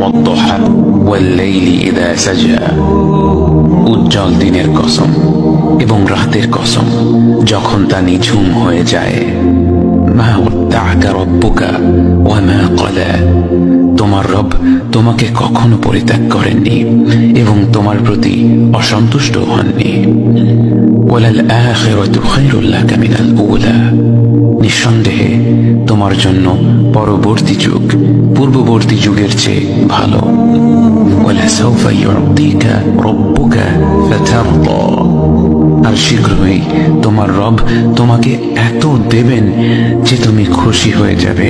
والضحى والليل إذا سجى উজ্জ্বল দিনের কসম এবং রাতের কসম যখন তা নিঝুম হয়ে যায়। মা ওয়াদ্দাআকা রাব্বুকা ওয়া মা ক্বালা, তোমার রব তোমাকে কখনো পরিত্যাগ করেননি এবং তোমার প্রতি অসন্তুষ্ট হননি। ওয়ালাল আখিরাতু খায়রুল লাকা মিনাল উলা, নিঃসন্দেহে তোমার জন্য পরবর্তী যুগ পূর্ববর্তী যুগের চেয়ে ভালো। ওয়ালাসাউফা ইউতিকা রাব্বুকা ফাতারদা, আর শীঘ্রই তোমার রব তোমাকে এত দেবেন যে তুমি খুশি হয়ে যাবে।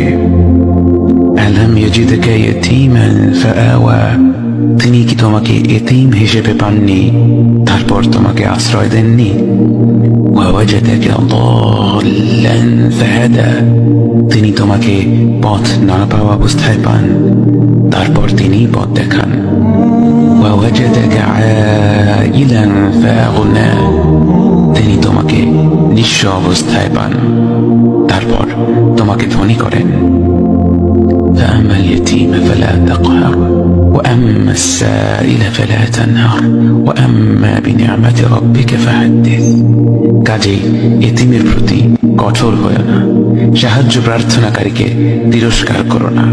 আলাম ইয়াজিদকা ইয়াতীমান ফাআওয়া, তিনি কি তোমাকে এতিম হিসেবে পাননি তারপর তোমাকে আশ্রয় দেননি? ওয়াওয়াজাদাকা দাল্লান ফাহাদা, তিনি তোমাকে পথ না পাওয়া অবস্থায় পান তারপর তিনি পথ দেখান। ওয়াওয়াজাদাকা আইলান ফাআগনা, তিনি তোমাকে নিঃস্ব অবস্থায় পান তারপর তোমাকে ধনী করেন। فأما اليتيم فلا تقهر وأما السائل فلا تنهر وأما بنعمة ربك فحدث, কাজেই এতিমের প্রতি কঠোর হয়ো না, সাহায্য প্রার্থনাকারীকে তিরস্কার করো না,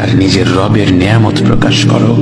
আর নিজের রবের নিয়ামত প্রকাশ করো।